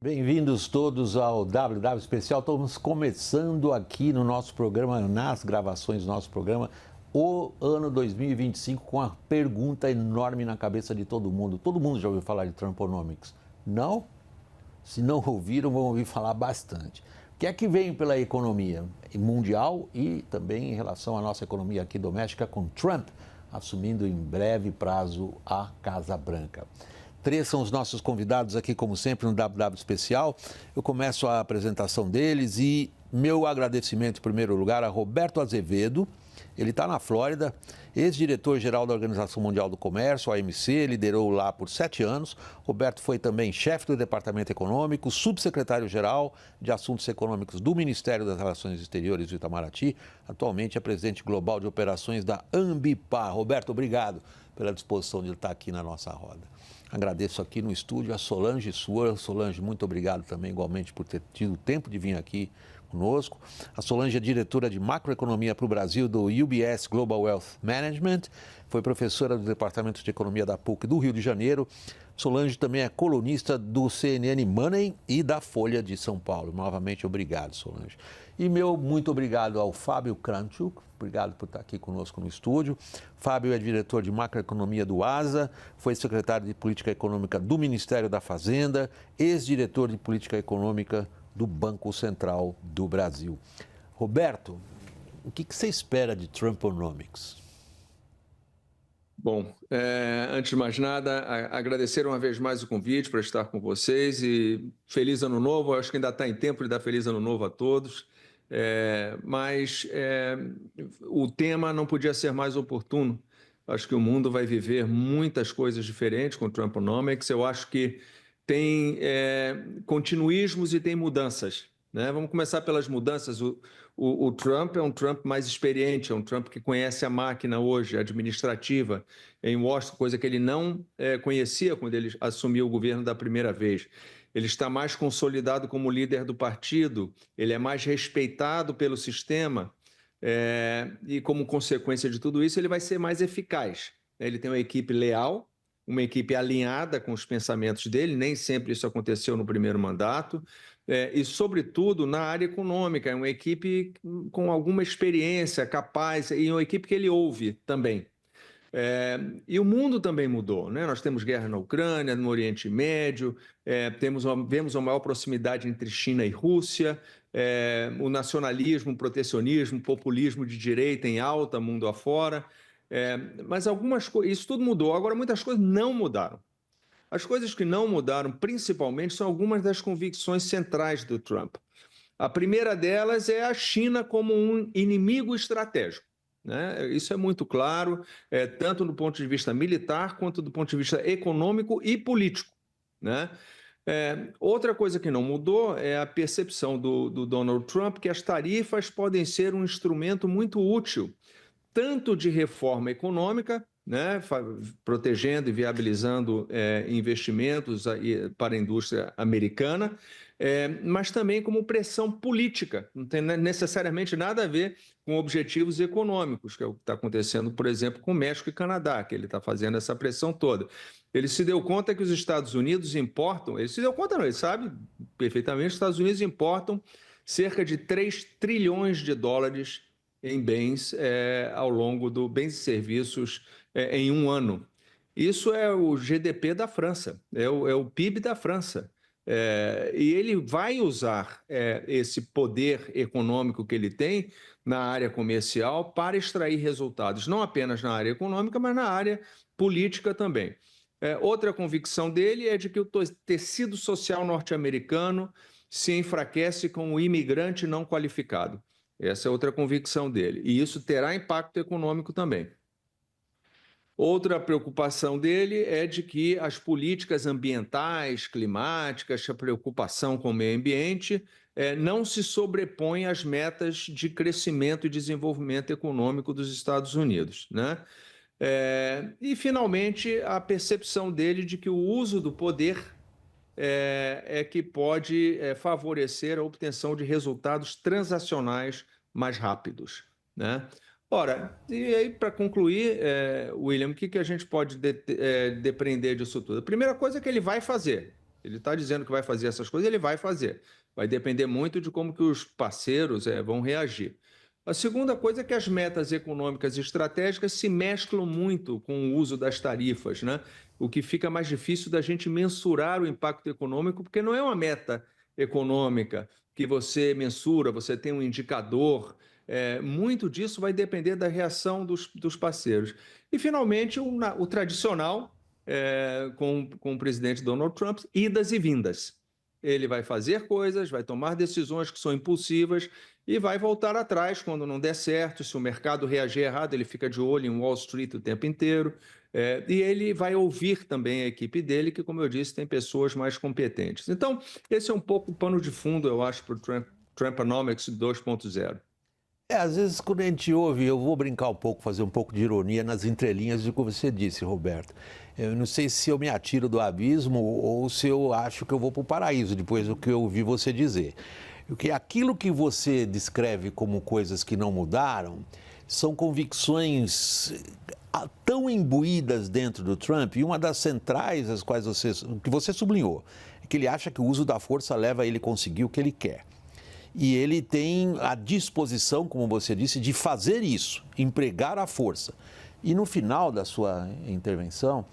Bem-vindos todos ao WW Especial. Estamos começando aqui no nosso programa, nas gravações do nosso programa, o ano 2025 com uma pergunta enorme na cabeça de todo mundo. Todo mundo já ouviu falar de Trumponomics? Não? Se não ouviram, vão ouvir falar bastante. O que é que vem pela economia mundial e também em relação à nossa economia aqui doméstica, com Trump assumindo em breve prazo a Casa Branca? Três são os nossos convidados aqui, como sempre, no WW Especial. Eu começo a apresentação deles e meu agradecimento, em primeiro lugar, a Roberto Azevedo. Ele está na Flórida, ex-diretor-geral da Organização Mundial do Comércio, a OMC, liderou lá por 7 anos. Roberto foi também chefe do Departamento Econômico, subsecretário-geral de Assuntos Econômicos do Ministério das Relações Exteriores do Itamaraty. Atualmente é presidente global de operações da Ambipar. Roberto, obrigado pela disposição de estar aqui na nossa roda. Agradeço aqui no estúdio a Solange Suor. Solange, muito obrigado também, igualmente, por ter tido tempo de vir aqui conosco. A Solange é diretora de macroeconomia para o Brasil do UBS Global Wealth Management, foi professora do Departamento de Economia da PUC do Rio de Janeiro. Solange também é colunista do CNN Money e da Folha de São Paulo. Novamente, obrigado, Solange. E meu muito obrigado ao Fábio Kranchuk, obrigado por estar aqui conosco no estúdio. Fábio é diretor de macroeconomia do ASA, foi secretário de política econômica do Ministério da Fazenda, ex-diretor de política econômica do Banco Central do Brasil. Roberto, o que você espera de Trumponomics? Bom, antes de mais nada, agradecer uma vez mais o convite para estar com vocês e feliz ano novo. Acho que ainda está em tempo de dar feliz ano novo a todos, mas o tema não podia ser mais oportuno. Acho que o mundo vai viver muitas coisas diferentes com o Trumponomics. Eu acho que tem continuismos e tem mudanças, né? Vamos começar pelas mudanças. O Trump é um Trump mais experiente, é um Trump que conhece a máquina hoje, administrativa, em Washington, coisa que ele não conhecia quando ele assumiu o governo da primeira vez. Ele está mais consolidado como líder do partido, ele é mais respeitado pelo sistema e, como consequência de tudo isso, ele vai ser mais eficaz. Ele tem uma equipe leal, uma equipe alinhada com os pensamentos dele, nem sempre isso aconteceu no primeiro mandato, e, sobretudo, na área econômica, é uma equipe com alguma experiência, capaz, e uma equipe que ele ouve também. E o mundo também mudou, né? Nós temos guerra na Ucrânia, no Oriente Médio, vemos uma maior proximidade entre China e Rússia, o nacionalismo, o protecionismo, o populismo de direita em alta, mundo afora. Mas algumas coisas, isso tudo mudou. Agora, muitas coisas não mudaram. As coisas que não mudaram, principalmente, são algumas das convicções centrais do Trump. A primeira delas é a China como um inimigo estratégico, né? Isso é muito claro, tanto do ponto de vista militar, quanto do ponto de vista econômico e político, né? Outra coisa que não mudou é a percepção do Donald Trump que as tarifas podem ser um instrumento muito útil, tanto de reforma econômica, né, protegendo e viabilizando investimentos para a indústria americana, mas também como pressão política. Não tem necessariamente nada a ver com objetivos econômicos, que é o que está acontecendo, por exemplo, com o México e Canadá, que ele está fazendo essa pressão toda. Ele se deu conta que os Estados Unidos importam, ele se deu conta não, ele sabe perfeitamente, os Estados Unidos importam cerca de 3 trilhões de dólares em bens ao longo do bens e serviços em um ano. Isso é o GDP da França, é o PIB da França. E ele vai usar esse poder econômico que ele tem na área comercial para extrair resultados, não apenas na área econômica, mas na área política também. Outra convicção dele é de que o tecido social norte-americano se enfraquece com o imigrante não qualificado. Essa é outra convicção dele. E isso terá impacto econômico também. Outra preocupação dele é de que as políticas ambientais, climáticas, a preocupação com o meio ambiente não se sobrepõem às metas de crescimento e desenvolvimento econômico dos Estados Unidos, né? E, finalmente, a percepção dele de que o uso do poder que pode favorecer a obtenção de resultados transacionais mais rápidos, né? Ora, e aí, para concluir, William, o que a gente pode depreender disso tudo? A primeira coisa é que ele vai fazer. Ele está dizendo que vai fazer essas coisas, ele vai fazer. Vai depender muito de como que os parceiros vão reagir. A segunda coisa é que as metas econômicas e estratégicas se mesclam muito com o uso das tarifas, né? O que fica mais difícil da gente mensurar o impacto econômico, porque não é uma meta econômica que você mensura, você tem um indicador. Muito disso vai depender da reação dos parceiros. E, finalmente, o tradicional, com o presidente Donald Trump, idas e vindas. Ele vai fazer coisas, vai tomar decisões que são impulsivas e vai voltar atrás quando não der certo. Se o mercado reagir errado, ele fica de olho em Wall Street o tempo inteiro. E ele vai ouvir também a equipe dele, que, como eu disse, tem pessoas mais competentes. Então, esse é um pouco o pano de fundo, eu acho, para o Trumponomics 2.0. Às vezes, quando a gente ouve, eu vou brincar um pouco, fazer um pouco de ironia nas entrelinhas do que você disse, Roberto. Eu não sei se eu me atiro do abismo ou se eu acho que eu vou para o paraíso, depois do que eu ouvi você dizer. Porque aquilo que você descreve como coisas que não mudaram são convicções tão imbuídas dentro do Trump, e uma das centrais, as quais que você sublinhou, é que ele acha que o uso da força leva a ele conseguir o que ele quer. E ele tem a disposição, como você disse, de fazer isso, empregar a força. E no final da sua intervenção,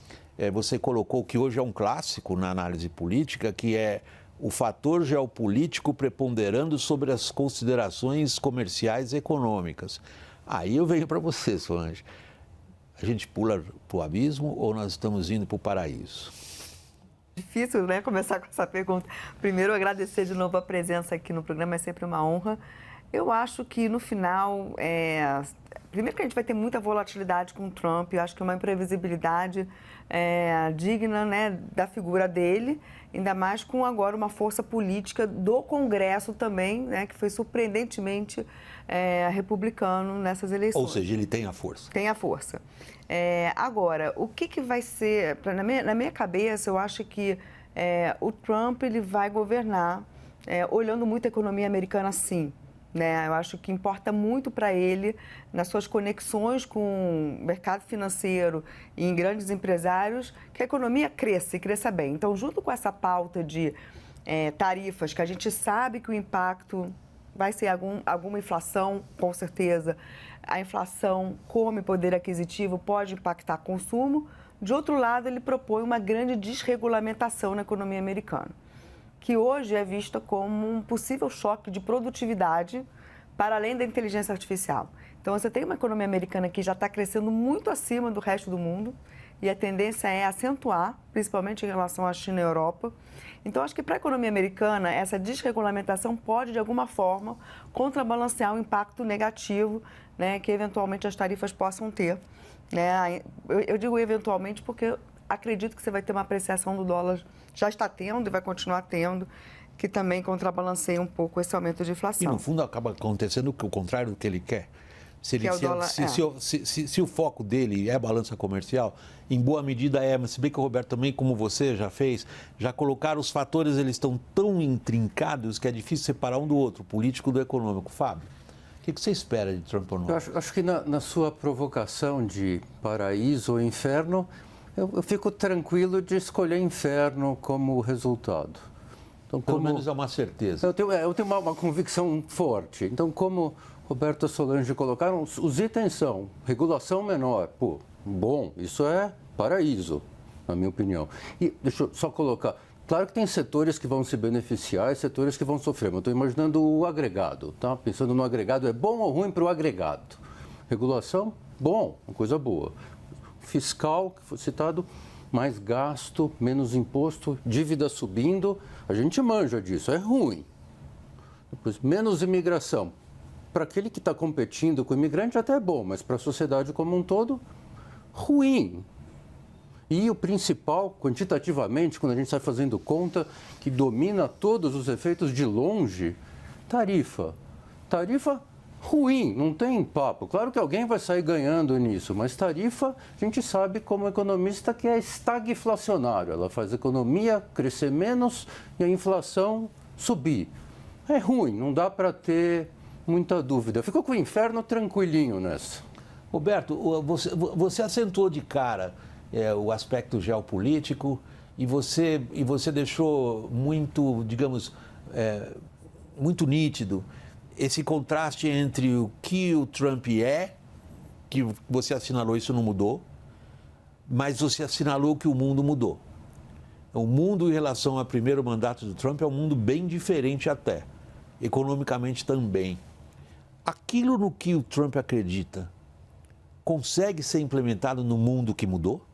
você colocou que hoje é um clássico na análise política, que é o fator geopolítico preponderando sobre as considerações comerciais e econômicas. Aí eu venho para você, Solange. A gente pula para o abismo ou nós estamos indo para o paraíso? Difícil, né, começar com essa pergunta. Primeiro, agradecer de novo a presença aqui no programa, é sempre uma honra. Eu acho que, no final, primeiro que a gente vai ter muita volatilidade com o Trump, eu acho que uma imprevisibilidade digna, né, da figura dele, ainda mais com agora uma força política do Congresso também, né, que foi surpreendentemente republicano nessas eleições. Ou seja, ele tem a força. Tem a força. Agora, o que vai ser... Na minha cabeça, eu acho que o Trump ele vai governar olhando muito a economia americana, sim. Né? Eu acho que importa muito para ele, nas suas conexões com o mercado financeiro e em grandes empresários, que a economia cresça e cresça bem. Então, junto com essa pauta de tarifas, que a gente sabe que o impacto vai ser alguma inflação, com certeza. A inflação come poder aquisitivo, pode impactar consumo. De outro lado, ele propõe uma grande desregulamentação na economia americana, que hoje é vista como um possível choque de produtividade para além da inteligência artificial. Então, você tem uma economia americana que já está crescendo muito acima do resto do mundo e a tendência é acentuar, principalmente em relação à China e à Europa. Então, acho que para a economia americana, essa desregulamentação pode, de alguma forma, contrabalancear o impacto negativo, né, que eventualmente as tarifas possam ter. Né? Eu digo eventualmente porque acredito que você vai ter uma apreciação do dólar, já está tendo e vai continuar tendo, que também contrabalanceia um pouco esse aumento de inflação. E, no fundo, acaba acontecendo o contrário do que ele quer. Se o foco dele é a balança comercial, em boa medida mas se bem que o Roberto também, como você já fez, já colocaram os fatores, eles estão tão intrincados que é difícil separar um do outro, o político do econômico. Fábio, o que você espera de Trump? Eu acho que na sua provocação de paraíso ou inferno, eu fico tranquilo de escolher inferno como resultado. Então, pelo menos é uma certeza. Eu tenho uma convicção forte. Então, como Roberto e Solange colocaram, os itens são regulação menor. Pô, bom, isso é paraíso, na minha opinião. E deixa eu só colocar, claro que tem setores que vão se beneficiar e setores que vão sofrer, mas eu estou imaginando o agregado, tá? Pensando no agregado, é bom ou ruim para o agregado? Regulação, bom, uma coisa boa. Fiscal, que foi citado, mais gasto, menos imposto, dívida subindo, a gente manja disso, é ruim. Depois, menos imigração. Para aquele que está competindo com o imigrante até é bom, mas para a sociedade como um todo, ruim. E o principal, quantitativamente, quando a gente sai fazendo conta, que domina todos os efeitos de longe, tarifa. Tarifa ruim, não tem papo. Claro que alguém vai sair ganhando nisso, mas tarifa, a gente sabe como economista que é estagflacionário. Ela faz a economia crescer menos e a inflação subir. É ruim, não dá para ter muita dúvida. Ficou com o inferno tranquilinho nessa. Roberto, você acentuou de cara o aspecto geopolítico e você deixou muito, digamos, muito nítido esse contraste entre o que o Trump é, que você assinalou, isso não mudou, mas você assinalou que o mundo mudou. O mundo em relação ao primeiro mandato do Trump é um mundo bem diferente até, economicamente também. Aquilo no que o Trump acredita consegue ser implementado no mundo que mudou?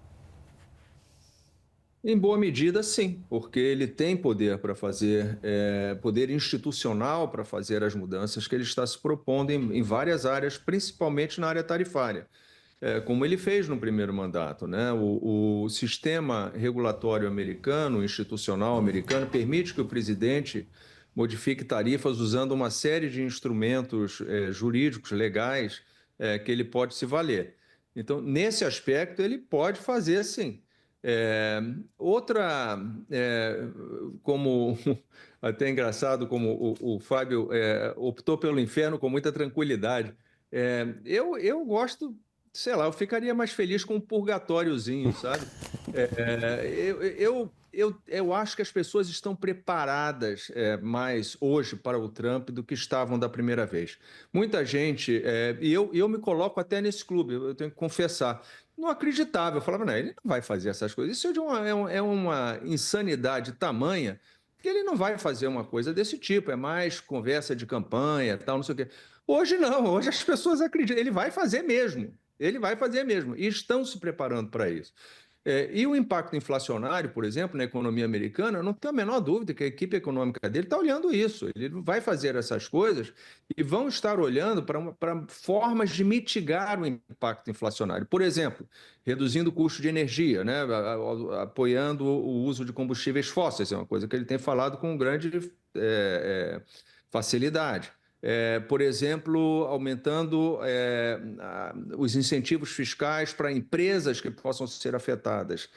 Em boa medida, sim, porque ele tem poder para fazer, poder institucional para fazer as mudanças que ele está se propondo em várias áreas, principalmente na área tarifária, como ele fez no primeiro mandato, né? O sistema regulatório americano, institucional americano, permite que o presidente modifique tarifas usando uma série de instrumentos jurídicos, legais, que ele pode se valer. Então, nesse aspecto, ele pode fazer, sim. Como até engraçado, como o Fábio optou pelo inferno com muita tranquilidade. Eu gosto, sei lá, eu ficaria mais feliz com um purgatóriozinho, sabe? Eu acho que as pessoas estão preparadas mais hoje para o Trump do que estavam da primeira vez. Muita gente, e eu me coloco até nesse clube, eu tenho que confessar, não acreditava. Eu falava, não, ele não vai fazer essas coisas. Isso é uma insanidade tamanha que ele não vai fazer uma coisa desse tipo. É mais conversa de campanha, tal, não sei o quê. Hoje não, hoje as pessoas acreditam. Ele vai fazer mesmo. Ele vai fazer mesmo. E estão se preparando para isso. E o impacto inflacionário, por exemplo, na economia americana, eu não tenho a menor dúvida que a equipe econômica dele está olhando isso. Ele vai fazer essas coisas e vão estar olhando para formas de mitigar o impacto inflacionário. Por exemplo, reduzindo o custo de energia, né? Apoiando o uso de combustíveis fósseis, é uma coisa que ele tem falado com grande facilidade. Por exemplo, aumentando os incentivos fiscais para empresas que possam ser afetadas,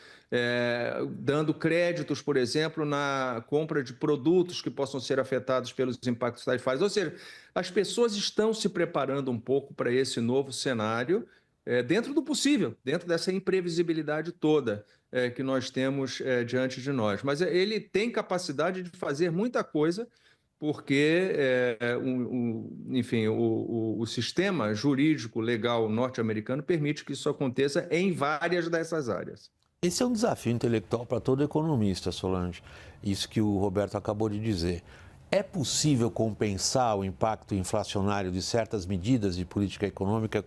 dando créditos, por exemplo, na compra de produtos que possam ser afetados pelos impactos tarifários. Ou seja, as pessoas estão se preparando um pouco para esse novo cenário, dentro do possível, dentro dessa imprevisibilidade toda que nós temos diante de nós. Mas ele tem capacidade de fazer muita coisa, porque, enfim, o sistema jurídico legal norte-americano permite que isso aconteça em várias dessas áreas. Esse é um desafio intelectual para todo economista, Solange, isso que o Roberto acabou de dizer. É possível compensar o impacto inflacionário de certas medidas de política econômica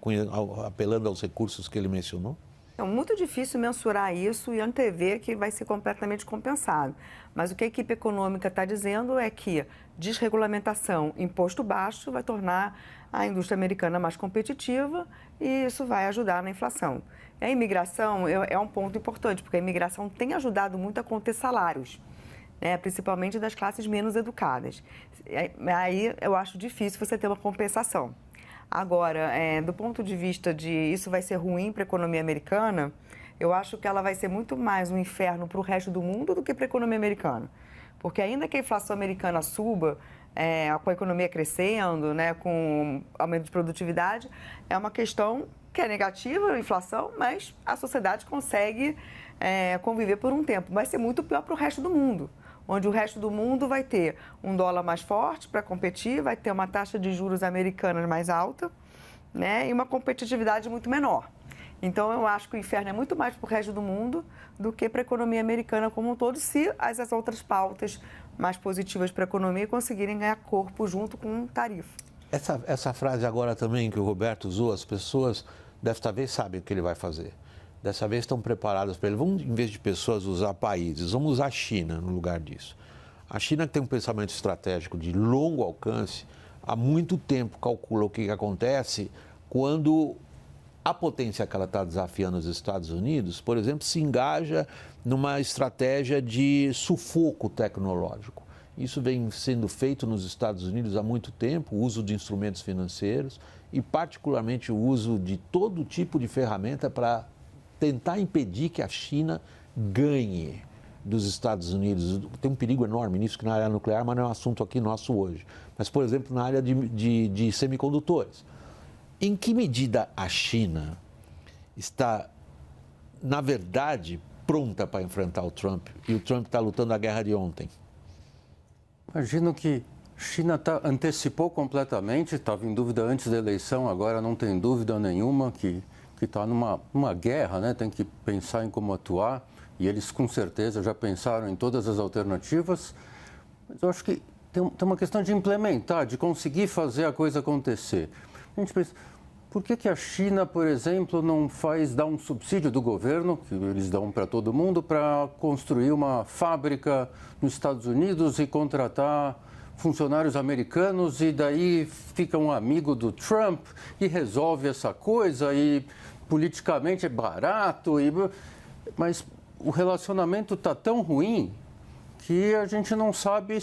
apelando aos recursos que ele mencionou? É muito difícil mensurar isso e antever que vai ser completamente compensado. Mas o que a equipe econômica está dizendo é que desregulamentação, imposto baixo, vai tornar a indústria americana mais competitiva e isso vai ajudar na inflação. E a imigração é um ponto importante, porque a imigração tem ajudado muito a conter salários, né, principalmente das classes menos educadas. Aí eu acho difícil você ter uma compensação. Agora, do ponto de vista de isso vai ser ruim para a economia americana, eu acho que ela vai ser muito mais um inferno para o resto do mundo do que para a economia americana. Porque ainda que a inflação americana suba, com a economia crescendo, né, com aumento de produtividade, é uma questão que é negativa, a inflação, mas a sociedade consegue conviver por um tempo. Vai ser muito pior para o resto do mundo, onde o resto do mundo vai ter um dólar mais forte para competir, vai ter uma taxa de juros americana mais alta, né, e uma competitividade muito menor. Então, eu acho que o inferno é muito mais para o resto do mundo do que para a economia americana como um todo, se as outras pautas mais positivas para a economia conseguirem ganhar corpo junto com tarifa. Essa frase agora também que o Roberto usou, as pessoas desta vez sabem o que ele vai fazer. Dessa vez estão preparadas para ele. Vamos, em vez de pessoas, usar países. Vamos usar a China no lugar disso. A China, que tem um pensamento estratégico de longo alcance, há muito tempo calcula o que acontece quando a potência que ela está desafiando os Estados Unidos, por exemplo, se engaja numa estratégia de sufoco tecnológico. Isso vem sendo feito nos Estados Unidos há muito tempo, o uso de instrumentos financeiros e, particularmente, o uso de todo tipo de ferramenta para tentar impedir que a China ganhe dos Estados Unidos. Tem um perigo enorme nisso, que na área nuclear, mas não é um assunto aqui nosso hoje. Mas, por exemplo, na área de semicondutores. Em que medida a China está, na verdade, pronta para enfrentar o Trump e o Trump está lutando a guerra de ontem? Imagino que a China antecipou completamente, estava em dúvida antes da eleição, agora não tem dúvida nenhuma que está numa guerra, né? Tem que pensar em como atuar, e eles com certeza já pensaram em todas as alternativas, mas eu acho que tem uma questão de implementar, de conseguir fazer a coisa acontecer. A gente pensa, por que a China, por exemplo, não dá um subsídio do governo, que eles dão para todo mundo, para construir uma fábrica nos Estados Unidos e contratar funcionários americanos e daí fica um amigo do Trump e resolve essa coisa e politicamente é barato, mas o relacionamento está tão ruim que a gente não sabe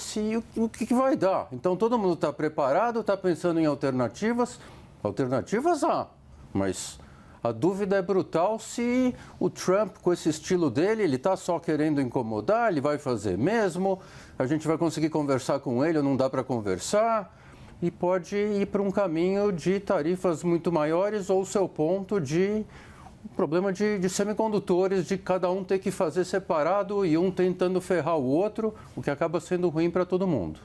o que vai dar. Então todo mundo está preparado, está pensando em alternativas. Alternativas há, mas a dúvida é brutal se o Trump, com esse estilo dele, ele está só querendo incomodar, ele vai fazer mesmo, a gente vai conseguir conversar com ele ou não dá para conversar, e pode ir para um caminho de tarifas muito maiores ou o seu ponto de problema de semicondutores, de cada um ter que fazer separado e um tentando ferrar o outro, o que acaba sendo ruim para todo mundo.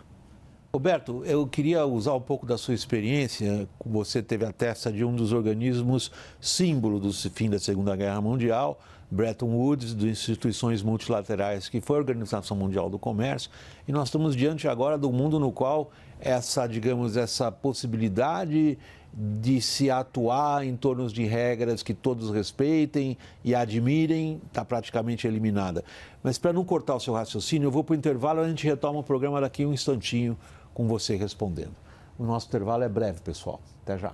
Roberto, eu queria usar um pouco da sua experiência. Você teve a testa de um dos organismos símbolo do fim da Segunda Guerra Mundial, Bretton Woods, das instituições multilaterais, que foi a Organização Mundial do Comércio, e nós estamos diante agora do mundo no qual essa possibilidade de se atuar em torno de regras que todos respeitem e admirem está praticamente eliminada. Mas para não cortar o seu raciocínio, eu vou para o intervalo e a gente retoma o programa daqui um instantinho com você respondendo. O nosso intervalo é breve, pessoal. Até já.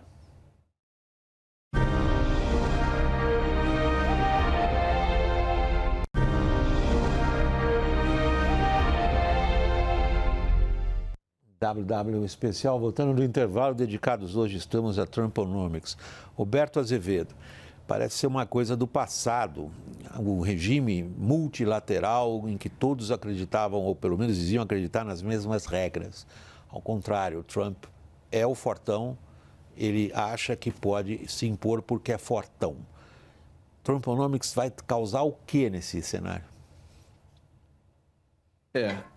WW especial, voltando do intervalo, dedicados hoje estamos a Trumponomics. Roberto Azevedo, parece ser uma coisa do passado, o regime multilateral em que todos acreditavam, ou pelo menos diziam acreditar nas mesmas regras. Ao contrário, o Trump é o fortão, ele acha que pode se impor porque é fortão. Trumponomics vai causar o que nesse cenário?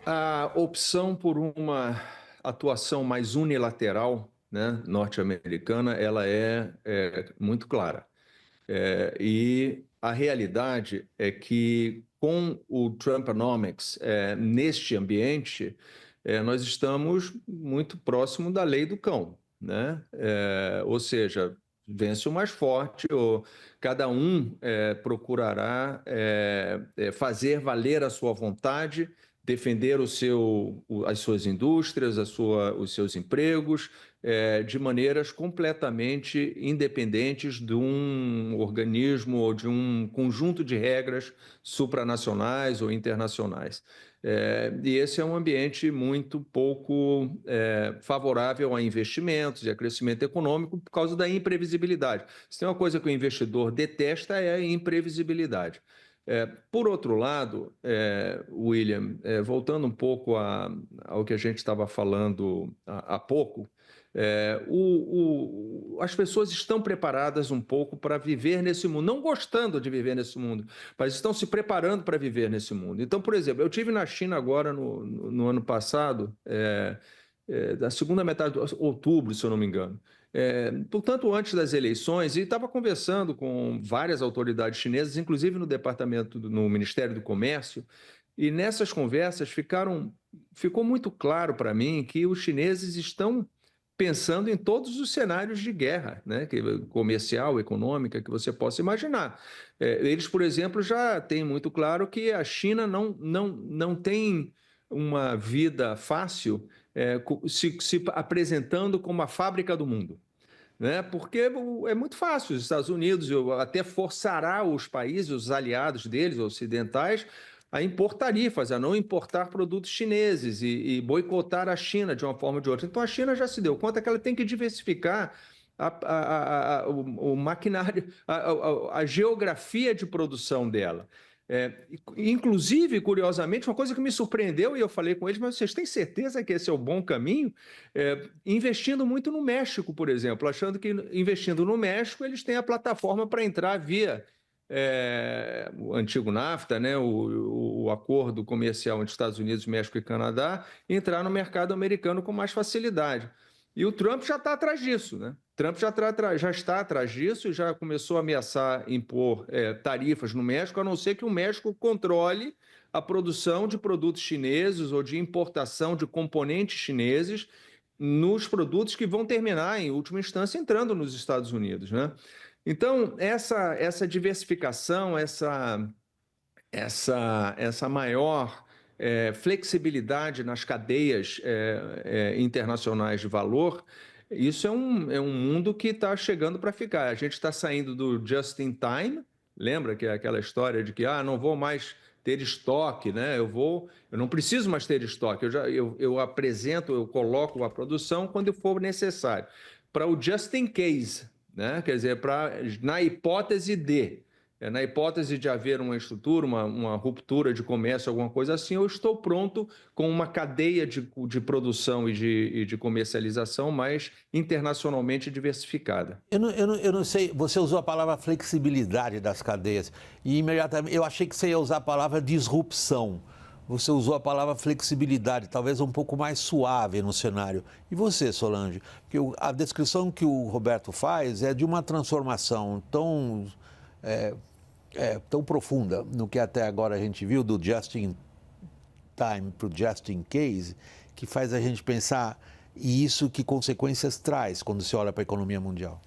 A opção por uma atuação mais unilateral, né, norte-americana, ela é muito clara. E a realidade é que com o Trumponomics, neste ambiente, nós estamos muito próximo da lei do cão, né? Ou seja, vence o mais forte, ou cada um procurará fazer valer a sua vontade, defender as suas indústrias, os seus empregos, de maneiras completamente independentes de um organismo ou de um conjunto de regras supranacionais ou internacionais. E esse é um ambiente muito pouco favorável a investimentos e a crescimento econômico por causa da imprevisibilidade. Se tem uma coisa que o investidor detesta é a imprevisibilidade. Por outro lado, William, voltando um pouco ao que a gente estava falando há pouco, as pessoas estão preparadas um pouco para viver nesse mundo, não gostando de viver nesse mundo, mas estão se preparando para viver nesse mundo. Então, por exemplo, eu estive na China agora no ano passado, da segunda metade de outubro, se eu não me engano. Portanto, antes das eleições, e estava conversando com várias autoridades chinesas, inclusive no Ministério do Comércio, e nessas conversas ficou muito claro para mim que os chineses estão pensando em todos os cenários de guerra, né, comercial, econômica, que você possa imaginar. Eles, por exemplo, já têm muito claro que a China não tem uma vida fácil se apresentando como a fábrica do mundo, né? Porque é muito fácil. Os Estados Unidos até forçará os países, os aliados deles, ocidentais, a impor tarifas, a não importar produtos chineses e boicotar a China de uma forma ou de outra. Então, a China já se deu conta que ela tem que diversificar o maquinário, a geografia de produção dela. Inclusive, curiosamente, uma coisa que me surpreendeu, e eu falei com eles, mas vocês têm certeza que esse é o bom caminho? Investindo muito no México, por exemplo, achando que investindo no México eles têm a plataforma para entrar via o antigo NAFTA, né, o acordo comercial entre Estados Unidos, México e Canadá, entrar no mercado americano com mais facilidade. E o Trump já está atrás disso, né? Trump já está atrás disso e já começou a ameaçar impor tarifas no México, a não ser que o México controle a produção de produtos chineses ou de importação de componentes chineses nos produtos que vão terminar, em última instância, entrando nos Estados Unidos, né? Então, essa diversificação, essa maior flexibilidade nas cadeias internacionais de valor, isso é um mundo que está chegando para ficar. A gente está saindo do just in time, lembra que é aquela história de que não vou mais ter estoque, né? Eu não preciso mais ter estoque, eu apresento, eu coloco a produção quando for necessário. Para o just in case, né? Quer dizer, na hipótese de haver uma estrutura, uma ruptura de comércio, alguma coisa assim, eu estou pronto com uma cadeia de produção e de comercialização mais internacionalmente diversificada. Eu não sei, você usou a palavra flexibilidade das cadeias e imediatamente eu achei que você ia usar a palavra disrupção. Você usou a palavra flexibilidade, talvez um pouco mais suave no cenário. E você, Solange? Porque a descrição que o Roberto faz é de uma transformação tão profunda no que até agora a gente viu, do just in time para o just in case, que faz a gente pensar, e isso que consequências traz quando se olha para a economia mundial?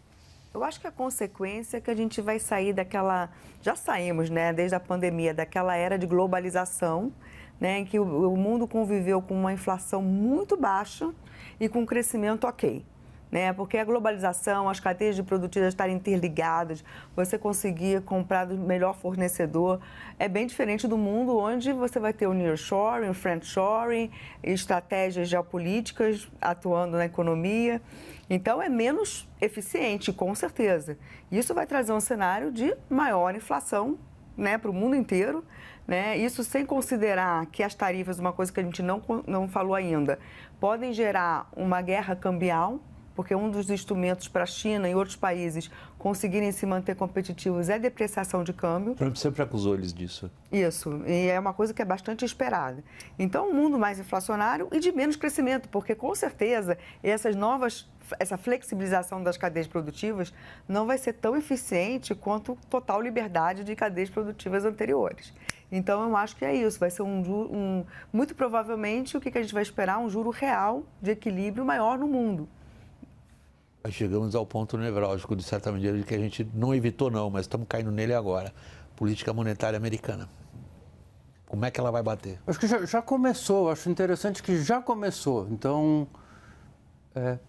Eu acho que a consequência é que a gente vai sair daquela... Já saímos, né, desde a pandemia, daquela era de globalização, né, em que o mundo conviveu com uma inflação muito baixa e com um crescimento ok. Né? Porque a globalização, as cadeias de produtividade estarem interligadas, você conseguir comprar do melhor fornecedor, é bem diferente do mundo onde você vai ter o nearshoring, o friendshoring, estratégias geopolíticas atuando na economia. Então, é menos eficiente, com certeza. Isso vai trazer um cenário de maior inflação, né, para o mundo inteiro. Né? Isso sem considerar que as tarifas, uma coisa que a gente não falou ainda, podem gerar uma guerra cambial, porque um dos instrumentos para a China e outros países conseguirem se manter competitivos é a depreciação de câmbio. Trump sempre acusou eles disso. Isso, e é uma coisa que é bastante esperada. Então, um mundo mais inflacionário e de menos crescimento, porque com certeza essa flexibilização das cadeias produtivas não vai ser tão eficiente quanto total liberdade de cadeias produtivas anteriores. Então, eu acho que é isso, vai ser muito provavelmente o que a gente vai esperar, um juro real de equilíbrio maior no mundo. Chegamos ao ponto nevrálgico, de certa medida, de que a gente não evitou não, mas estamos caindo nele agora. Política monetária americana. Como é que ela vai bater? Acho que já começou, acho interessante que já começou. Então,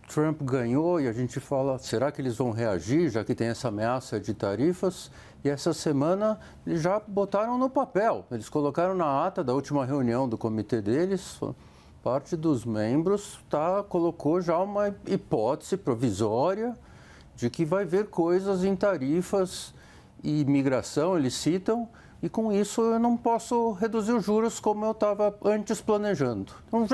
Trump ganhou e a gente fala, será que eles vão reagir, já que tem essa ameaça de tarifas? E essa semana eles já botaram no papel, eles colocaram na ata da última reunião do comitê deles, parte dos membros colocou já uma hipótese provisória de que vai haver coisas em tarifas e imigração, eles citam, e com isso eu não posso reduzir os juros como eu estava antes planejando. Então,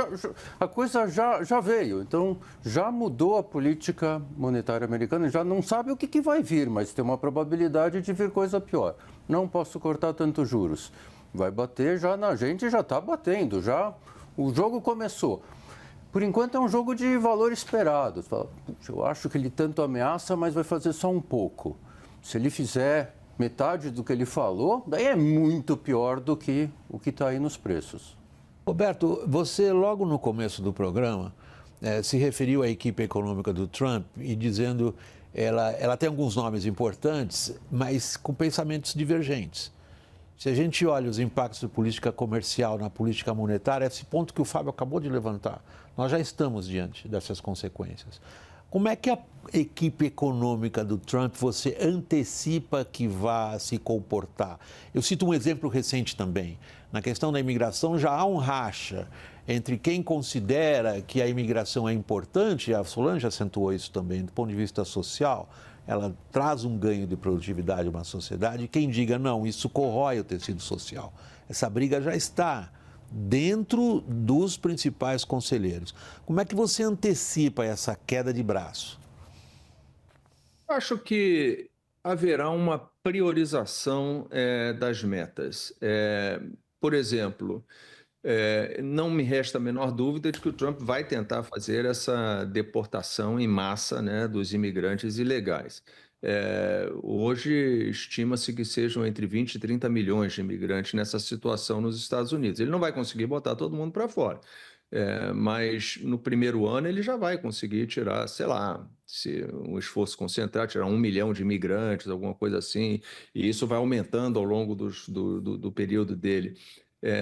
a coisa já veio, então já mudou a política monetária americana, já não sabe o que vai vir, mas tem uma probabilidade de vir coisa pior. Não posso cortar tantos juros. Vai bater já na gente, já está batendo, já o jogo começou. Por enquanto é um jogo de valor esperado. Eu acho que ele tanto ameaça, mas vai fazer só um pouco. Se ele fizer metade do que ele falou, daí é muito pior do que o que está aí nos preços. Roberto, você logo no começo do programa se referiu à equipe econômica do Trump e dizendo ela tem alguns nomes importantes, mas com pensamentos divergentes. Se a gente olha os impactos da política comercial na política monetária, esse ponto que o Fábio acabou de levantar, nós já estamos diante dessas consequências. Como é que a equipe econômica do Trump você antecipa que vá se comportar? Eu cito um exemplo recente também. Na questão da imigração já há um racha entre quem considera que a imigração é importante, e a Solange acentuou isso também do ponto de vista social, ela traz um ganho de produtividade a uma sociedade, e quem diga não, isso corrói o tecido social. Essa briga já está dentro dos principais conselheiros. Como é que você antecipa essa queda de braço? Acho que haverá uma priorização das metas. Por exemplo, não me resta a menor dúvida de que o Trump vai tentar fazer essa deportação em massa, né, dos imigrantes ilegais. Hoje estima-se que sejam entre 20 e 30 milhões de imigrantes nessa situação nos Estados Unidos. Ele não vai conseguir botar todo mundo para fora. Mas no primeiro ano ele já vai conseguir tirar, sei lá, se um esforço concentrado, tirar 1 milhão de imigrantes, alguma coisa assim, e isso vai aumentando ao longo do período dele.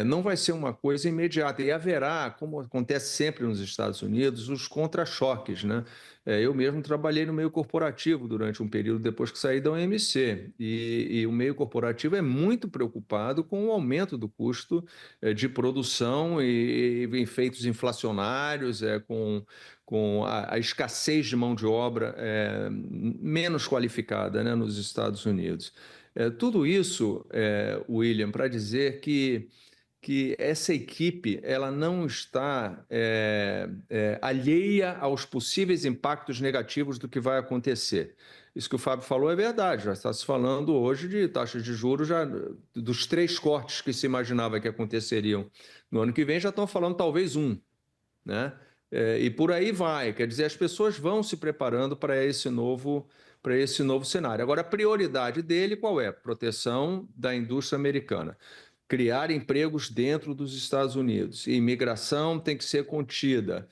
Não vai ser uma coisa imediata, e haverá, como acontece sempre nos Estados Unidos, os contra-choques, né? Eu mesmo trabalhei no meio corporativo durante um período depois que saí da OMC, e o meio corporativo é muito preocupado com o aumento do custo de produção e efeitos inflacionários, com a escassez de mão de obra menos qualificada, né, nos Estados Unidos. Tudo isso, William, para dizer que essa equipe ela não está alheia aos possíveis impactos negativos do que vai acontecer. Isso que o Fábio falou é verdade, já está se falando hoje de taxas de juros, já dos 3 cortes que se imaginava que aconteceriam no ano que vem, já estão falando talvez um, né? E por aí vai, quer dizer, as pessoas vão se preparando para esse novo cenário. Agora, a prioridade dele qual é? Proteção da indústria americana. Criar empregos dentro dos Estados Unidos. Imigração tem que ser contida.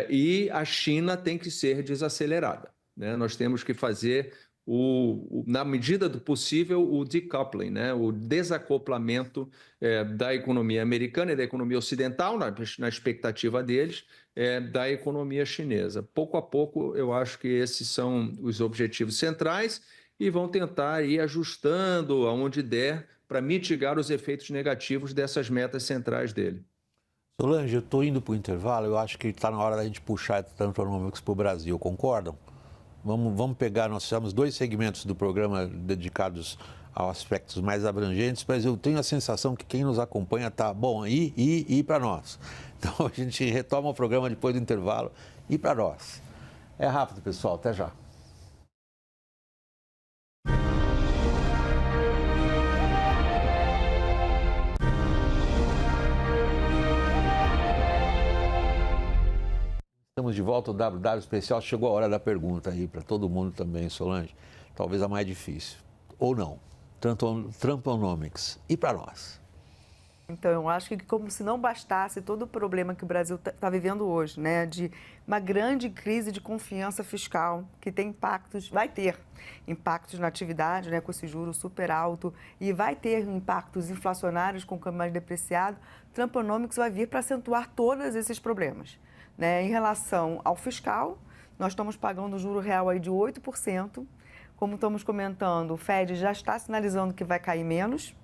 E a China tem que ser desacelerada, né? Nós temos que fazer, na medida do possível, o decoupling, né? O desacoplamento da economia americana e da economia ocidental, na expectativa deles, da economia chinesa. Pouco a pouco, eu acho que esses são os objetivos centrais e vão tentar ir ajustando aonde der para mitigar os efeitos negativos dessas metas centrais dele. Solange, eu estou indo para o intervalo, eu acho que está na hora da gente puxar Transonomics para o Brasil, concordam? Vamos pegar, nós fizemos 2 segmentos do programa dedicados a aspectos mais abrangentes, mas eu tenho a sensação que quem nos acompanha está bom, e para nós. Então a gente retoma o programa depois do intervalo e para nós. É rápido, pessoal, até já. Estamos de volta ao WW Especial. Chegou a hora da pergunta aí para todo mundo também, Solange. Talvez a mais difícil. Ou não. Trumponomics. E para nós? Então, eu acho que como se não bastasse todo o problema que o Brasil está vivendo hoje, né, de uma grande crise de confiança fiscal, que tem impactos, vai ter impactos na atividade, né, com esse juro super alto, e vai ter impactos inflacionários com o câmbio mais depreciado, Trumponomics vai vir para acentuar todos esses problemas. Né? Em relação ao fiscal, nós estamos pagando o juro real aí de 8%. Como estamos comentando, o Fed já está sinalizando que vai cair menos.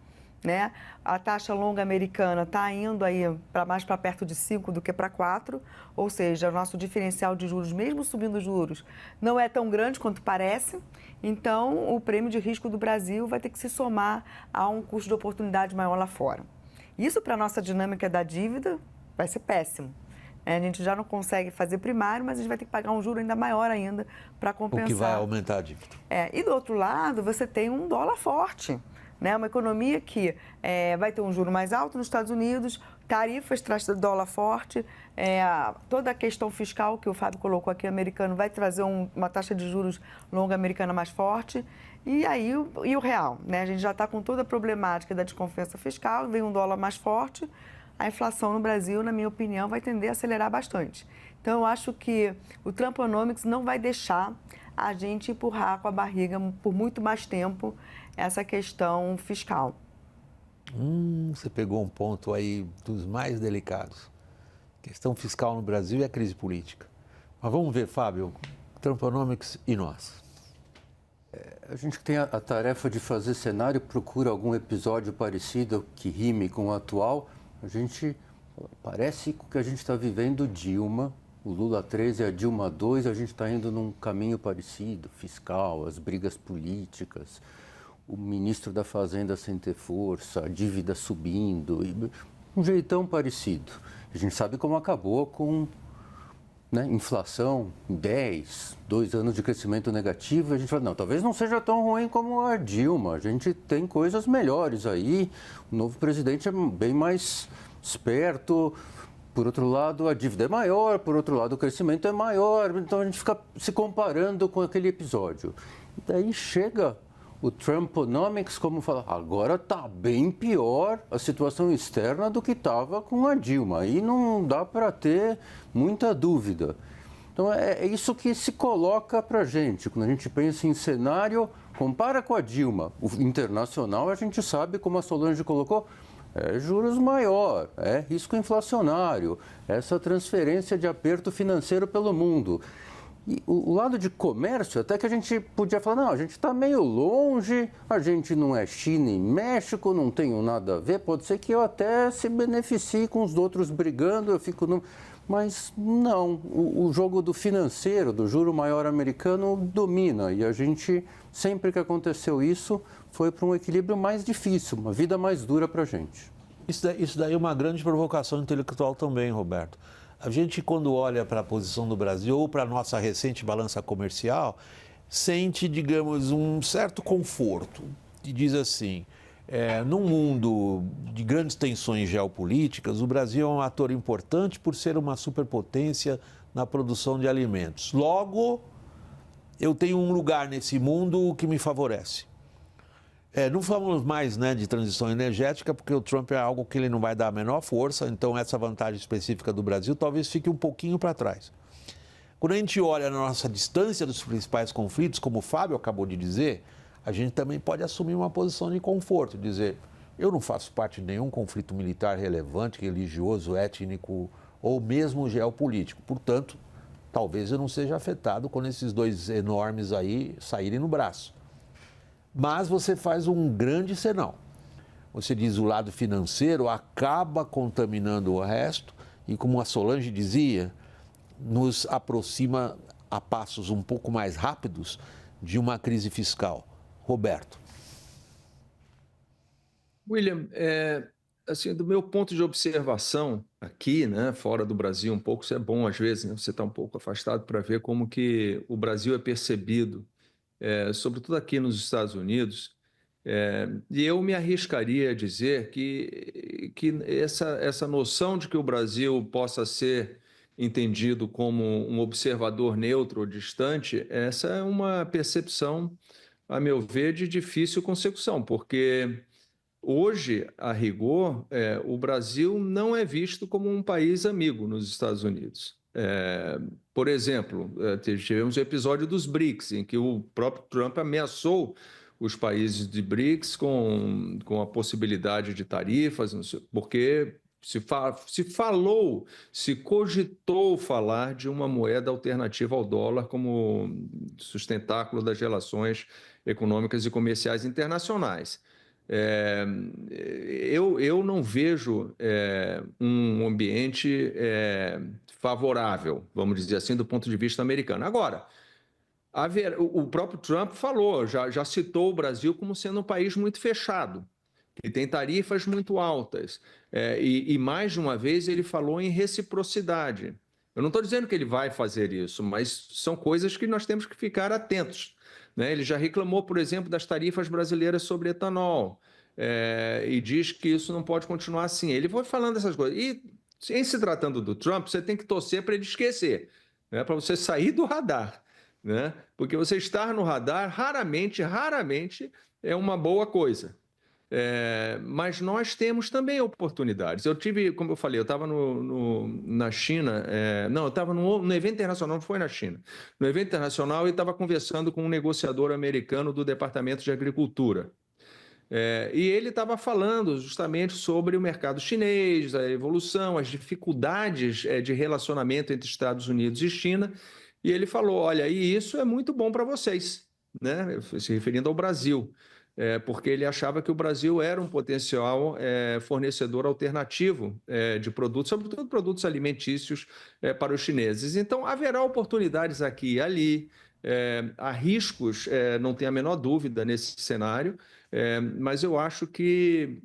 Né? A taxa longa americana está indo aí mais para perto de 5 do que para 4, ou seja, o nosso diferencial de juros, mesmo subindo os juros, não é tão grande quanto parece. Então, o prêmio de risco do Brasil vai ter que se somar a um custo de oportunidade maior lá fora. Isso, para a nossa dinâmica da dívida, vai ser péssimo. A gente já não consegue fazer primário, mas a gente vai ter que pagar um juro ainda maior ainda para compensar. O que vai aumentar a dívida. E do outro lado, você tem um dólar forte, né? Uma economia que vai ter um juro mais alto nos Estados Unidos, tarifas traz dólar forte, toda a questão fiscal que o Fábio colocou aqui, americano, vai trazer uma taxa de juros longa americana mais forte. E aí, e o real, né? A gente já está com toda a problemática da desconfiança fiscal, vem um dólar mais forte. A inflação no Brasil, na minha opinião, vai tender a acelerar bastante. Então, eu acho que o Trumponomics não vai deixar a gente empurrar com a barriga por muito mais tempo essa questão fiscal. Você pegou um ponto aí dos mais delicados. Questão fiscal no Brasil e a crise política. Mas vamos ver, Fábio, Trumponomics e nós. A gente tem a tarefa de fazer cenário, procura algum episódio parecido que rime com o atual. A gente, parece que a gente está vivendo Dilma, o Lula 13 e a Dilma 2, a gente está indo num caminho parecido, fiscal, as brigas políticas, o ministro da Fazenda sem ter força, a dívida subindo, um jeitão parecido. A gente sabe como acabou com né, inflação 10, 2 anos de crescimento negativo, a gente fala, não, talvez não seja tão ruim como a Dilma, a gente tem coisas melhores aí, o novo presidente é bem mais esperto, por outro lado a dívida é maior, por outro lado o crescimento é maior, então a gente fica se comparando com aquele episódio. E daí chega o Trumponomics, como fala, agora está bem pior a situação externa do que estava com a Dilma. Aí não dá para ter muita dúvida. Então é isso que se coloca para a gente. Quando a gente pensa em cenário, compara com a Dilma. O internacional, a gente sabe, como a Solange colocou, é juros maior, é risco inflacionário, essa transferência de aperto financeiro pelo mundo. E o lado de comércio, até que a gente podia falar, não, a gente está meio longe, a gente não é China e México, não tenho nada a ver, pode ser que eu até se beneficie com os outros brigando, eu fico no... Mas não, o jogo do financeiro, do juro maior americano domina e a gente, sempre que aconteceu isso, foi para um equilíbrio mais difícil, uma vida mais dura para a gente. Isso daí é uma grande provocação intelectual também, Roberto. A gente, quando olha para a posição do Brasil ou para a nossa recente balança comercial, sente, digamos, um certo conforto. E diz assim, num mundo de grandes tensões geopolíticas, o Brasil é um ator importante por ser uma superpotência na produção de alimentos. Logo, eu tenho um lugar nesse mundo que me favorece. Não falamos mais, né, de transição energética, porque o Trump é algo que ele não vai dar a menor força, então essa vantagem específica do Brasil talvez fique um pouquinho para trás. Quando a gente olha na nossa distância dos principais conflitos, como o Fábio acabou de dizer, a gente também pode assumir uma posição de conforto, dizer, eu não faço parte de nenhum conflito militar relevante, religioso, étnico ou mesmo geopolítico, portanto, talvez eu não seja afetado quando esses dois enormes aí saírem no braço. Mas você faz um grande senão. Você diz o lado financeiro acaba contaminando o resto e, como a Solange dizia, nos aproxima a passos um pouco mais rápidos de uma crise fiscal. Roberto. William, assim, do meu ponto de observação aqui, né, fora do Brasil um pouco, isso é bom às vezes, né, você está um pouco afastado para ver como que o Brasil é percebido, sobretudo aqui nos Estados Unidos, e eu me arriscaria a dizer que essa noção de que o Brasil possa ser entendido como um observador neutro ou distante, essa é uma percepção, a meu ver, de difícil consecução, porque hoje, a rigor, o Brasil não é visto como um país amigo nos Estados Unidos. Por exemplo, tivemos o episódio dos BRICS, em que o próprio Trump ameaçou os países de BRICS com a possibilidade de tarifas, porque se cogitou falar de uma moeda alternativa ao dólar como sustentáculo das relações econômicas e comerciais internacionais. Eu não vejo um ambiente favorável, vamos dizer assim, do ponto de vista americano. Agora, o próprio Trump falou, já citou o Brasil como sendo um país muito fechado, que tem tarifas muito altas, e mais de uma vez ele falou em reciprocidade. Eu não estou dizendo que ele vai fazer isso, mas são coisas que nós temos que ficar atentos. Ele já reclamou, por exemplo, das tarifas brasileiras sobre etanol, e diz que isso não pode continuar assim. Ele foi falando essas coisas. E, em se tratando do Trump, você tem que torcer para ele esquecer, né? Para você sair do radar, né? Porque você estar no radar, raramente é uma boa coisa. Mas nós temos também oportunidades. Eu tive, como eu falei, eu estava na China, eu estava no evento internacional, não foi na China, no evento internacional e estava conversando com um negociador americano do Departamento de Agricultura. E ele estava falando justamente sobre o mercado chinês, a evolução, as dificuldades de relacionamento entre Estados Unidos e China, e ele falou, olha, e isso é muito bom para vocês, né? Se referindo ao Brasil. Porque ele achava que o Brasil era um potencial fornecedor alternativo de produtos, sobretudo produtos alimentícios para os chineses. Então, haverá oportunidades aqui e ali, há riscos, não tem a menor dúvida nesse cenário, mas eu acho que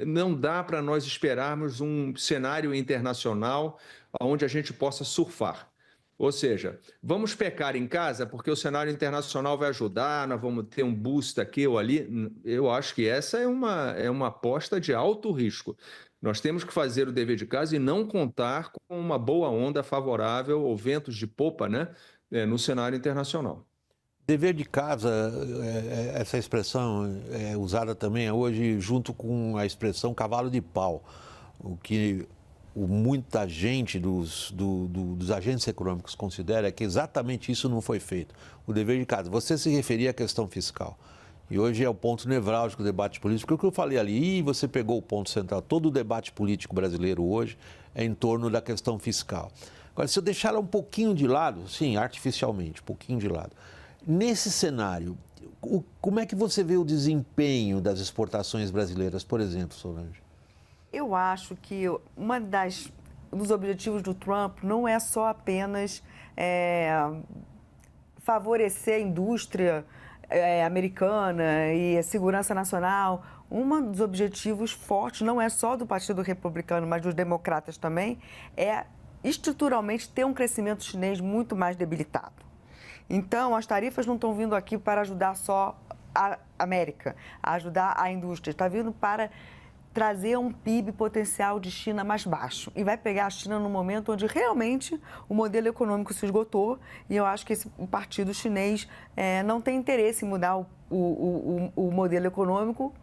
não dá para nós esperarmos um cenário internacional onde a gente possa surfar. Ou seja, vamos pecar em casa porque o cenário internacional vai ajudar, nós vamos ter um boost aqui ou ali. Eu acho que essa é uma aposta de alto risco. Nós temos que fazer o dever de casa e não contar com uma boa onda favorável ou ventos de popa, né, no cenário internacional. Dever de casa, essa expressão é usada também hoje junto com a expressão cavalo de pau, o que muita gente dos agentes econômicos considera que exatamente isso não foi feito. O dever de casa. Você se referia à questão fiscal. E hoje é o ponto nevrálgico do debate político. Porque o que eu falei ali, e você pegou o ponto central, todo o debate político brasileiro hoje é em torno da questão fiscal. Agora, se eu deixar ela um pouquinho de lado, sim, artificialmente, um pouquinho de lado, nesse cenário, como é que você vê o desempenho das exportações brasileiras, por exemplo, Solange? Eu acho que dos objetivos do Trump não é só apenas favorecer a indústria americana e a segurança nacional. Um dos objetivos fortes, não é só do Partido Republicano, mas dos democratas também, é estruturalmente ter um crescimento chinês muito mais debilitado. Então, as tarifas não estão vindo aqui para ajudar só a América, a ajudar a indústria, está vindo para trazer um PIB potencial de China mais baixo. E vai pegar a China no momento onde realmente o modelo econômico se esgotou e eu acho que o partido chinês não tem interesse em mudar o modelo econômico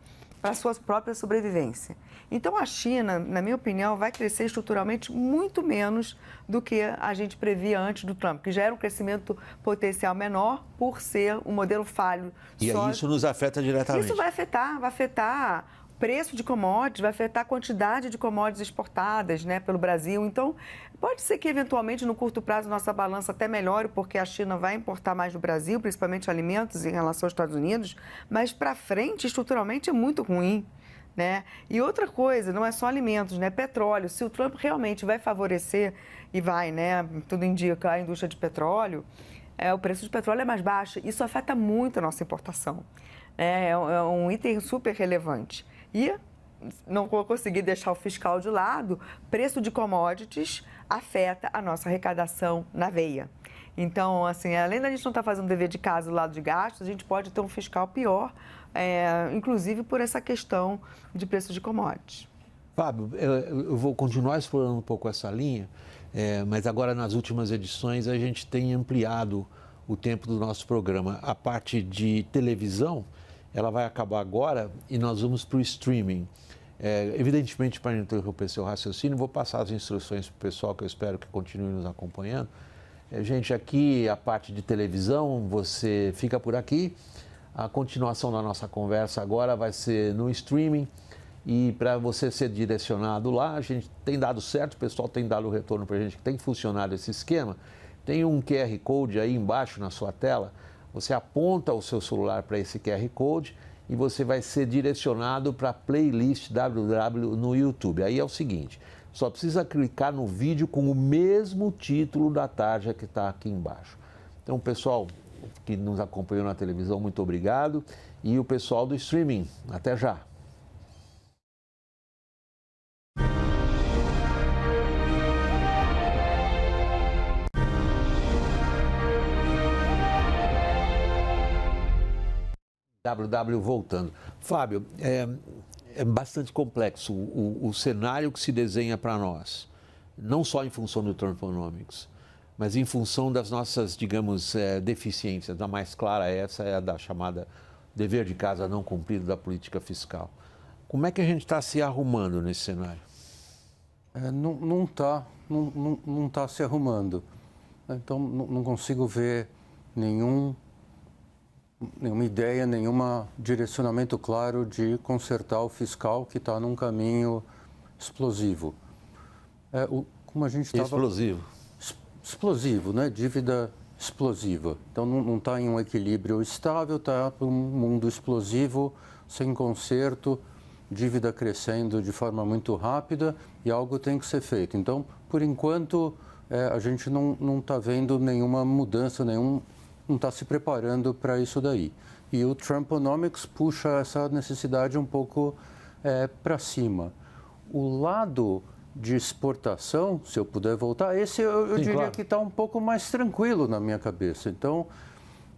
para a sua própria sobrevivência. Então, a China, na minha opinião, vai crescer estruturalmente muito menos do que a gente previa antes do Trump, que já era um crescimento potencial menor por ser um modelo falho. E aí isso nos afeta diretamente? Isso vai afetar preço de commodities, vai afetar a quantidade de commodities exportadas, né, pelo Brasil. Então, pode ser que, eventualmente, no curto prazo, nossa balança até melhore, porque a China vai importar mais do Brasil, principalmente alimentos em relação aos Estados Unidos, mas para frente, estruturalmente, é muito ruim. Né? E outra coisa, não é só alimentos, né? Petróleo. Se o Trump realmente vai favorecer, e vai, né? Tudo indica a indústria de petróleo, o preço de petróleo é mais baixo. Isso afeta muito a nossa importação. É um item super relevante. E não vou conseguir deixar o fiscal de lado, preço de commodities afeta a nossa arrecadação na veia. Então, assim, além da gente não estar fazendo dever de casa do lado de gastos, a gente pode ter um fiscal pior, inclusive por essa questão de preço de commodities. Fábio, eu vou continuar explorando um pouco essa linha, mas agora nas últimas edições a gente tem ampliado o tempo do nosso programa. A parte de televisão, ela vai acabar agora e nós vamos para o streaming. Evidentemente, para não interromper seu raciocínio, vou passar as instruções para o pessoal, que eu espero que continue nos acompanhando. Gente, aqui a parte de televisão, você fica por aqui. A continuação da nossa conversa agora vai ser no streaming. E para você ser direcionado lá, a gente tem dado certo, o pessoal tem dado o retorno para a gente que tem funcionado esse esquema. Tem um QR Code aí embaixo na sua tela. Você aponta o seu celular para esse QR Code e você vai ser direcionado para a playlist WW no YouTube. Aí é o seguinte, só precisa clicar no vídeo com o mesmo título da tarja que está aqui embaixo. Então, pessoal que nos acompanhou na televisão, muito obrigado. E o pessoal do streaming, até já. WW voltando. Fábio, é bastante complexo o cenário que se desenha para nós, não só em função do Trumponomics, mas em função das nossas, digamos, deficiências. A mais clara essa é a da chamada dever de casa não cumprido da política fiscal. Como é que a gente está se arrumando nesse cenário? Não está se arrumando. Então, não consigo ver nenhuma ideia, nenhum direcionamento claro de consertar o fiscal que está num caminho explosivo. Como a gente estava... Explosivo. Explosivo, né? Dívida explosiva. Então, não está em um equilíbrio estável, está um mundo explosivo, sem conserto, dívida crescendo de forma muito rápida e algo tem que ser feito. Então, por enquanto, a gente não está vendo nenhuma mudança, não está se preparando para isso daí. E o Trumponomics puxa essa necessidade um pouco para cima. O lado de exportação, se eu puder voltar, esse eu Sim, diria claro. que está um pouco mais tranquilo na minha cabeça. Então,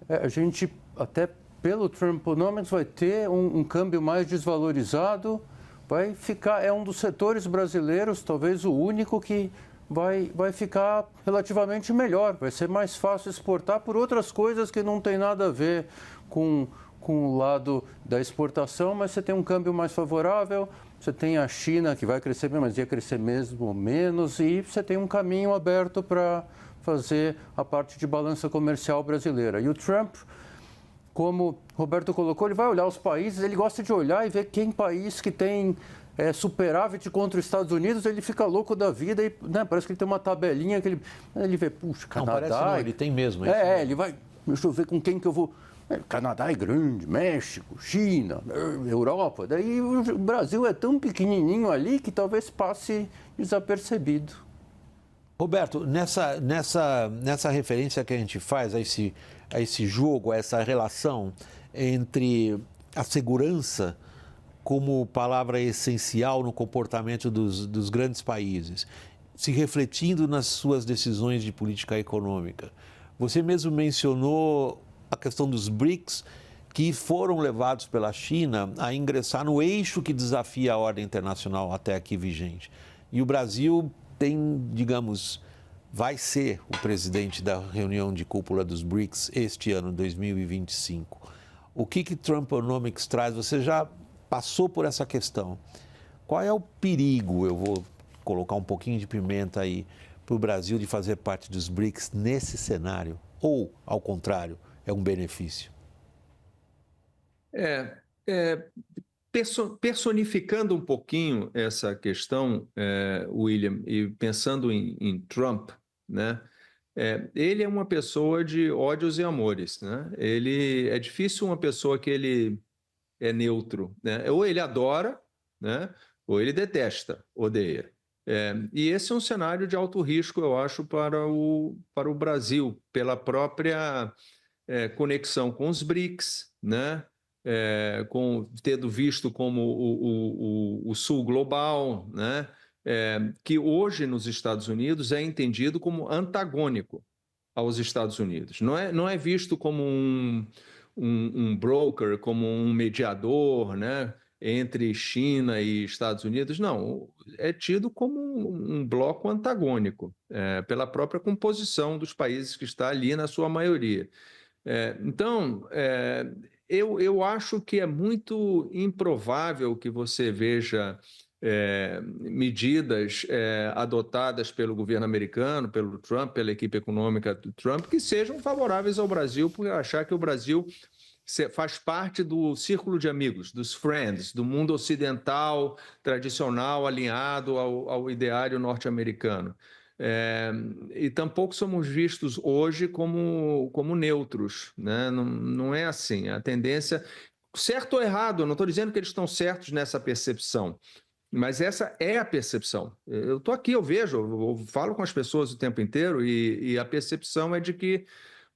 a gente, até pelo Trumponomics, vai ter um câmbio mais desvalorizado, vai ficar, é um dos setores brasileiros, talvez o único que vai ficar relativamente melhor, vai ser mais fácil exportar por outras coisas que não tem nada a ver com o lado da exportação, mas você tem um câmbio mais favorável, você tem a China que vai crescer, mas ia crescer mesmo menos, e você tem um caminho aberto para fazer a parte de balança comercial brasileira. E o Trump, como o Roberto colocou, ele vai olhar os países, ele gosta de olhar e ver quem país que tem superávit contra os Estados Unidos, ele fica louco da vida e parece que ele tem uma tabelinha que ele vê, puxa, Canadá... Não, parece não, ele tem mesmo. Ele vai, deixa eu ver com quem que eu vou... Canadá é grande, México, China, Europa. Daí o Brasil é tão pequenininho ali que talvez passe desapercebido. Roberto, nessa referência que a gente faz a esse jogo, a essa relação entre a segurança como palavra essencial no comportamento dos grandes países, se refletindo nas suas decisões de política econômica. Você mesmo mencionou a questão dos BRICS, que foram levados pela China a ingressar no eixo que desafia a ordem internacional até aqui vigente. E o Brasil tem, digamos, vai ser o presidente da reunião de cúpula dos BRICS este ano, 2025. O que Trumponomics traz? Você já passou por essa questão. Qual é o perigo, eu vou colocar um pouquinho de pimenta aí, para o Brasil de fazer parte dos BRICS nesse cenário? Ou, ao contrário, é um benefício? Personificando um pouquinho essa questão, William, e pensando em Trump, né? Ele é uma pessoa de ódios e amores, né? É difícil uma pessoa que ele é neutro, né? Ou ele adora, né? Ou ele detesta, odeia. E esse é um cenário de alto risco, eu acho, para o Brasil, pela própria conexão com os BRICS, né? Tendo visto como o Sul global, né? Que hoje nos Estados Unidos é entendido como antagônico aos Estados Unidos. Não é visto como um broker, como um mediador, né? Entre China e Estados Unidos, não, é tido como um bloco antagônico, pela própria composição dos países que está ali na sua maioria. Então, eu acho que é muito improvável que você veja medidas adotadas pelo governo americano, pelo Trump, pela equipe econômica do Trump, que sejam favoráveis ao Brasil, por achar que o Brasil faz parte do círculo de amigos, dos friends, do mundo ocidental, tradicional, alinhado ao ideário norte-americano. E tampouco somos vistos hoje como neutros, né? Não é assim. A tendência, certo ou errado, eu não estou dizendo que eles estão certos nessa percepção, mas essa é a percepção. Eu estou aqui, eu vejo, eu falo com as pessoas o tempo inteiro e a percepção é de que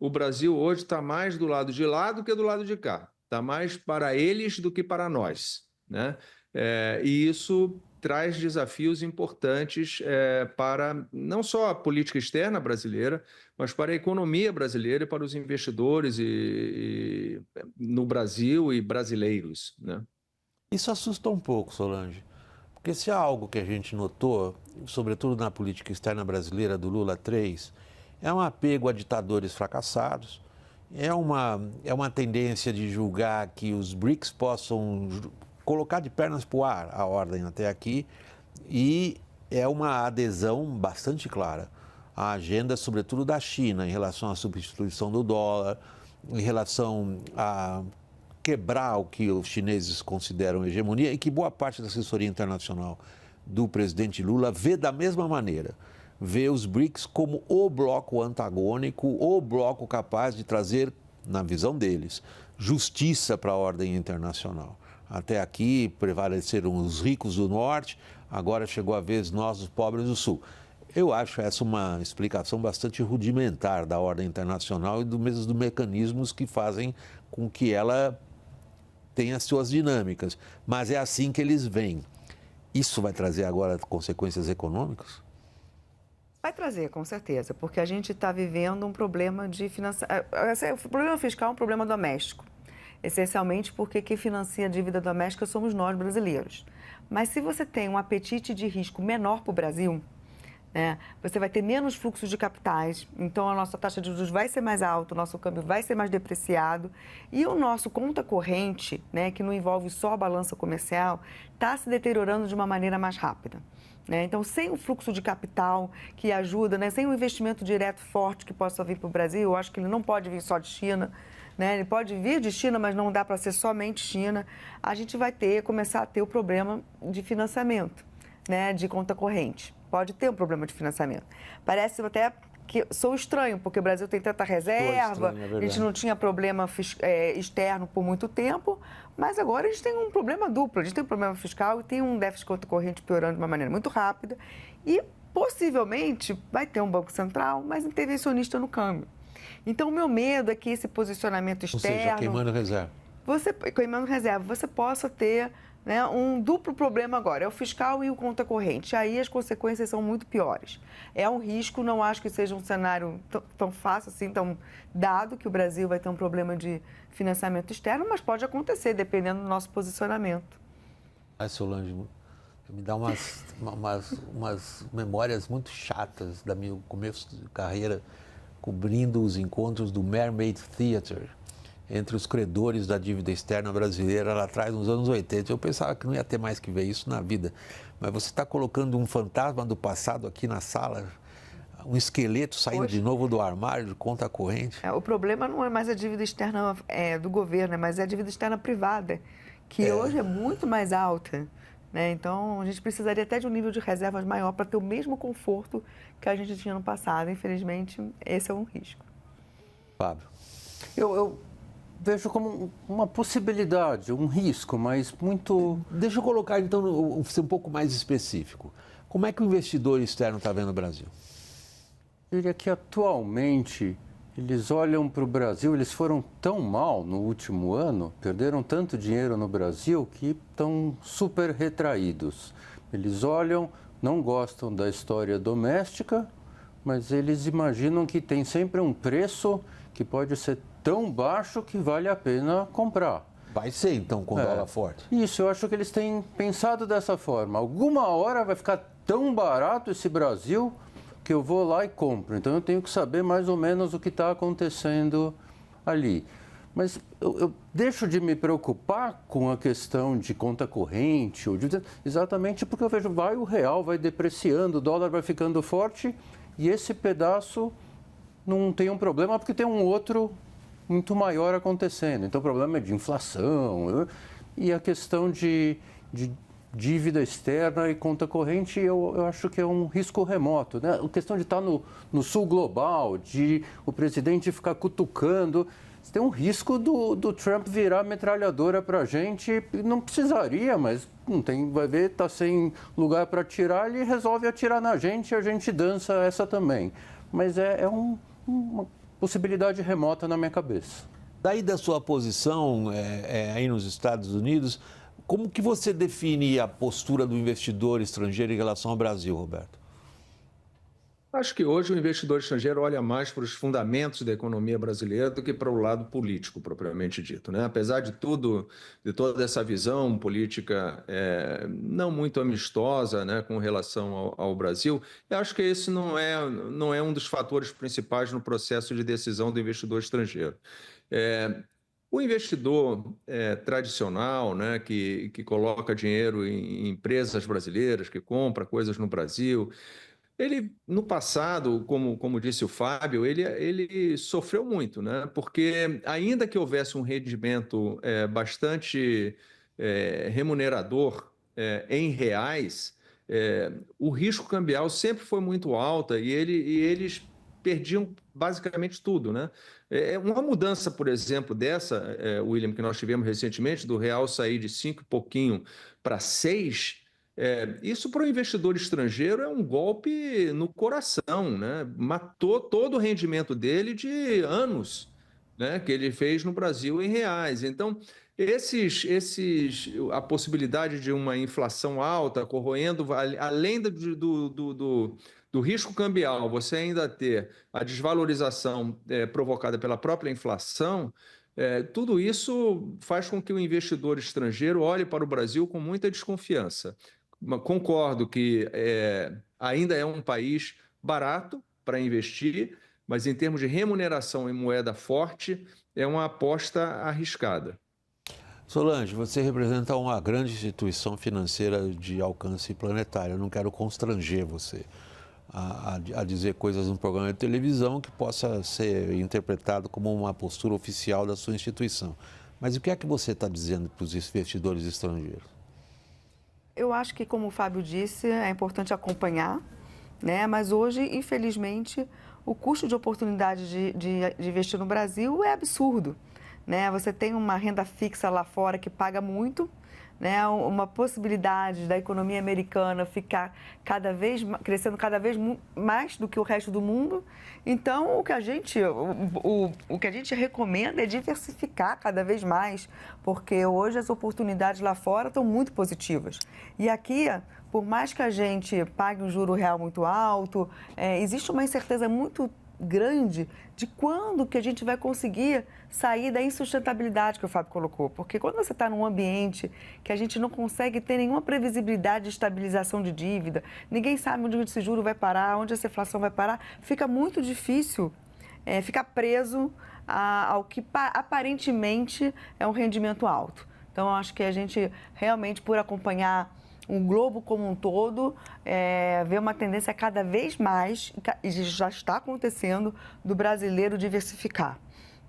o Brasil hoje está mais do lado de lá do que do lado de cá. Está mais para eles do que para nós, né? E isso traz desafios importantes para não só a política externa brasileira, mas para a economia brasileira e para os investidores no Brasil e brasileiros, né? Isso assusta um pouco, Solange, porque se há algo que a gente notou, sobretudo na política externa brasileira do Lula 3, é um apego a ditadores fracassados, é uma tendência de julgar que os BRICS possam colocar de pernas para o ar a ordem até aqui, e é uma adesão bastante clara à agenda, sobretudo da China, em relação à substituição do dólar, em relação a quebrar o que os chineses consideram hegemonia e que boa parte da assessoria internacional do presidente Lula vê da mesma maneira. Vê os BRICS como o bloco antagônico, o bloco capaz de trazer, na visão deles, justiça para a ordem internacional. Até aqui prevaleceram os ricos do norte, agora chegou a vez nós, os pobres do sul. Eu acho essa uma explicação bastante rudimentar da ordem internacional e mesmo dos mecanismos que fazem com que ela tenha suas dinâmicas. Mas é assim que eles veem. Isso vai trazer agora consequências econômicas? Vai trazer, com certeza, porque a gente está vivendo um problema de financiamento. O problema fiscal é um problema doméstico, essencialmente porque quem financia a dívida doméstica somos nós, brasileiros. Mas se você tem um apetite de risco menor para o Brasil, né, você vai ter menos fluxo de capitais, então a nossa taxa de juros vai ser mais alta, o nosso câmbio vai ser mais depreciado e o nosso conta corrente, né, que não envolve só a balança comercial, está se deteriorando de uma maneira mais rápida. Então, sem o fluxo de capital que ajuda, né, sem o investimento direto forte que possa vir para o Brasil, eu acho que ele não pode vir só de China, né, ele pode vir de China, mas não dá para ser somente China, a gente vai começar a ter o problema de financiamento, né, de conta corrente. Pode ter um problema de financiamento. Parece até que sou estranho, porque o Brasil tem tanta reserva, a gente não tinha problema externo por muito tempo, mas agora a gente tem um problema duplo. A gente tem um problema fiscal e tem um déficit de conta corrente piorando de uma maneira muito rápida e possivelmente vai ter um Banco Central mais intervencionista no câmbio. Então, o meu medo é que esse posicionamento externo... Ou seja, queimando reserva. Queimando reserva, você possa ter, né, um duplo problema agora, é o fiscal e o conta corrente. Aí as consequências são muito piores. É um risco, não acho que seja um cenário tão fácil assim, tão dado que o Brasil vai ter um problema de financiamento externo, mas pode acontecer, dependendo do nosso posicionamento. Solange, me dá umas memórias muito chatas da meu começo de carreira cobrindo os encontros do Mermaid Theatre entre os credores da dívida externa brasileira lá atrás, nos anos 80. Eu pensava que não ia ter mais que ver isso na vida. Mas você está colocando um fantasma do passado aqui na sala, um esqueleto saindo de novo do armário de conta corrente. O problema não é mais a dívida externa do governo, mas é a dívida externa privada, que hoje é muito mais alta. Né? Então, a gente precisaria até de um nível de reservas maior para ter o mesmo conforto que a gente tinha no passado. Infelizmente, esse é um risco. Fábio. Eu vejo como uma possibilidade, um risco, mas muito... Deixa eu colocar, então, ser um pouco mais específico. Como é que o investidor externo está vendo o Brasil? Eu diria que atualmente eles olham para o Brasil, eles foram tão mal no último ano, perderam tanto dinheiro no Brasil que estão super retraídos. Eles olham, não gostam da história doméstica, mas eles imaginam que tem sempre um preço que pode ser tão baixo que vale a pena comprar. Vai ser, então, com dólar forte. Isso, eu acho que eles têm pensado dessa forma. Alguma hora vai ficar tão barato esse Brasil que eu vou lá e compro. Então, eu tenho que saber mais ou menos o que está acontecendo ali. Mas eu deixo de me preocupar com a questão de conta corrente, exatamente porque eu vejo, o real vai depreciando, o dólar vai ficando forte e esse pedaço não tem um problema porque tem um outro muito maior acontecendo. Então, o problema é de inflação e a questão de dívida externa e conta corrente, eu acho que é um risco remoto. Né? A questão de estar no sul global, de o presidente ficar cutucando, tem um risco do Trump virar metralhadora para a gente. Não precisaria, mas não tem, vai ver, está sem lugar para atirar, ele resolve atirar na gente e a gente dança essa também. Mas uma possibilidade remota na minha cabeça. Daí da sua posição aí nos Estados Unidos, como que você define a postura do investidor estrangeiro em relação ao Brasil, Roberto? Acho que hoje o investidor estrangeiro olha mais para os fundamentos da economia brasileira do que para o lado político, propriamente dito, né? Apesar de tudo, de toda essa visão política não muito amistosa, né, com relação ao Brasil, eu acho que esse não é um dos fatores principais no processo de decisão do investidor estrangeiro. O investidor tradicional, né, que coloca dinheiro em empresas brasileiras, que compra coisas no Brasil, ele, no passado, como disse o Fábio, ele sofreu muito, né? Porque ainda que houvesse um rendimento bastante remunerador em reais, o risco cambial sempre foi muito alto e eles perdiam basicamente tudo, né? Uma mudança, por exemplo, dessa, William, que nós tivemos recentemente, do real sair de 5 e pouquinho para 6, isso para o investidor estrangeiro é um golpe no coração, né? Matou todo o rendimento dele de anos, né, que ele fez no Brasil em reais. Então, a possibilidade de uma inflação alta corroendo, além do risco cambial, você ainda ter a desvalorização provocada pela própria inflação, tudo isso faz com que o investidor estrangeiro olhe para o Brasil com muita desconfiança. Concordo que ainda é um país barato para investir, mas em termos de remuneração em moeda forte, é uma aposta arriscada. Solange, você representa uma grande instituição financeira de alcance planetário. Eu não quero constranger você a dizer coisas num programa de televisão que possa ser interpretado como uma postura oficial da sua instituição. Mas o que é que você está dizendo para os investidores estrangeiros? Eu acho que, como o Fábio disse, é importante acompanhar, né? Mas hoje, infelizmente, o custo de oportunidade de investir no Brasil é absurdo, né? Você tem uma renda fixa lá fora que paga muito, né? Uma possibilidade da economia americana ficar crescendo cada vez mais do que o resto do mundo. Então, o que a gente recomenda é diversificar cada vez mais, porque hoje as oportunidades lá fora estão muito positivas. E aqui, por mais que a gente pague um juro real muito alto, existe uma incerteza muito grande de quando que a gente vai conseguir sair da insustentabilidade que o Fábio colocou. Porque quando você está num ambiente que a gente não consegue ter nenhuma previsibilidade de estabilização de dívida, ninguém sabe onde esse juro vai parar, onde essa inflação vai parar, fica muito difícil ficar preso ao que aparentemente é um rendimento alto. Então, eu acho que a gente realmente, por acompanhar o globo como um todo, vê uma tendência cada vez mais, e já está acontecendo, do brasileiro diversificar.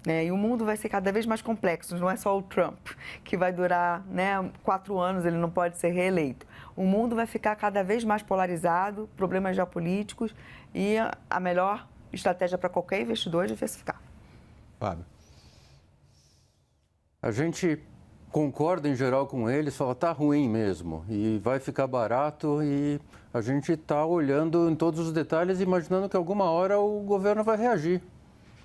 E o mundo vai ser cada vez mais complexo, não é só o Trump, que vai durar 4 anos, ele não pode ser reeleito. O mundo vai ficar cada vez mais polarizado, problemas geopolíticos, e a melhor estratégia para qualquer investidor é diversificar. Fábio. A gente concorda em geral com eles, fala, tá ruim mesmo e vai ficar barato, e a gente está olhando em todos os detalhes, imaginando que alguma hora o governo vai reagir.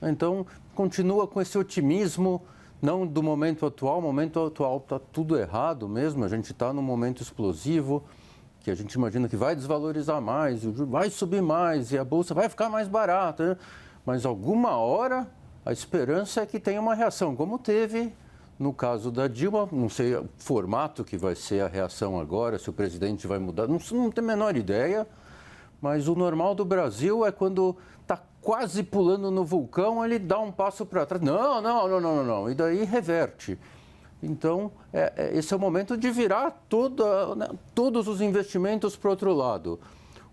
Então, continua com esse otimismo, não do momento atual. O momento atual está tudo errado mesmo, a gente está num momento explosivo, que a gente imagina que vai desvalorizar mais, vai subir mais e a bolsa vai ficar mais barata, né? Mas alguma hora a esperança é que tenha uma reação, como teve no caso da Dilma. Não sei o formato que vai ser a reação agora, se o presidente vai mudar, não tenho a menor ideia, mas o normal do Brasil é quando está quase pulando no vulcão, ele dá um passo para trás. Não, e daí reverte. Então, esse é o momento de virar todos os investimentos para o outro lado.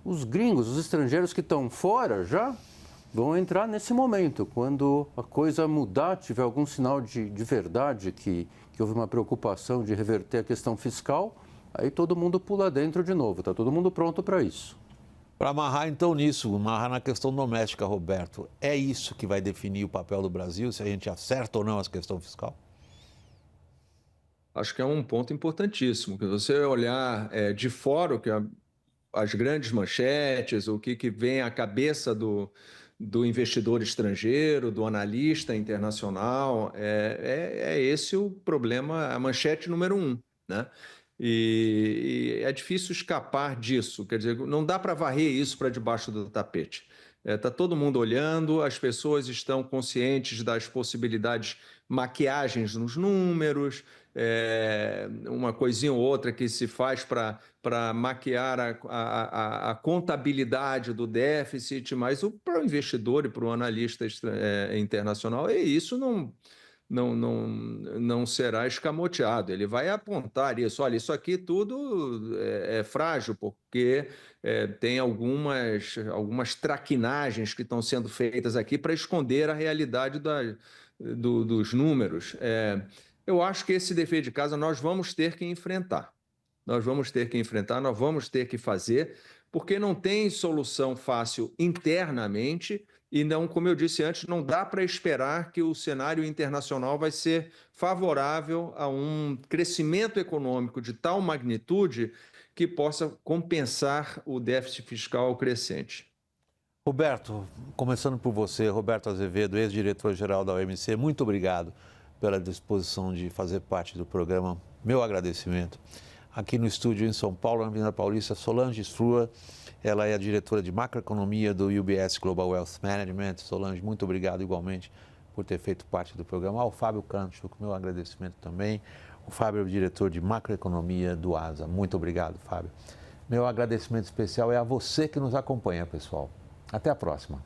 Os gringos, os estrangeiros que estão fora já vão entrar nesse momento. Quando a coisa mudar, tiver algum sinal de verdade que houve uma preocupação de reverter a questão fiscal, aí todo mundo pula dentro de novo. Está todo mundo pronto para isso. Para amarrar então nisso, amarrar na questão doméstica, Roberto, é isso que vai definir o papel do Brasil, se a gente acerta ou não a questão fiscal? Acho que é um ponto importantíssimo, que você olhar de fora o que as grandes manchetes, o que vem à cabeça do investidor estrangeiro, do analista internacional, é esse o problema, a manchete número 1, né? E é difícil escapar disso, quer dizer, não dá para varrer isso para debaixo do tapete. Está todo mundo olhando, as pessoas estão conscientes das possibilidades, maquiagens nos números, uma coisinha ou outra que se faz para maquiar a contabilidade do déficit, mas para o investidor e para o analista internacional, isso não será escamoteado. Ele vai apontar isso. Olha, isso aqui tudo é frágil, porque tem algumas traquinagens que estão sendo feitas aqui para esconder a realidade dos números. Eu acho que esse dever de casa nós vamos ter que enfrentar. Nós vamos ter que fazer, porque não tem solução fácil internamente. E não, como eu disse antes, não dá para esperar que o cenário internacional vai ser favorável a um crescimento econômico de tal magnitude que possa compensar o déficit fiscal crescente. Roberto, começando por você, Roberto Azevedo, ex-diretor-geral da OMC, muito obrigado pela disposição de fazer parte do programa. Meu agradecimento. Aqui no estúdio em São Paulo, na Avenida Paulista, Solange Strua, ela é a diretora de macroeconomia do UBS Global Wealth Management. Solange, muito obrigado igualmente por ter feito parte do programa. Ao Fábio Kranchuk, meu agradecimento também. O Fábio é o diretor de macroeconomia do ASA. Muito obrigado, Fábio. Meu agradecimento especial é a você que nos acompanha, pessoal. Até a próxima.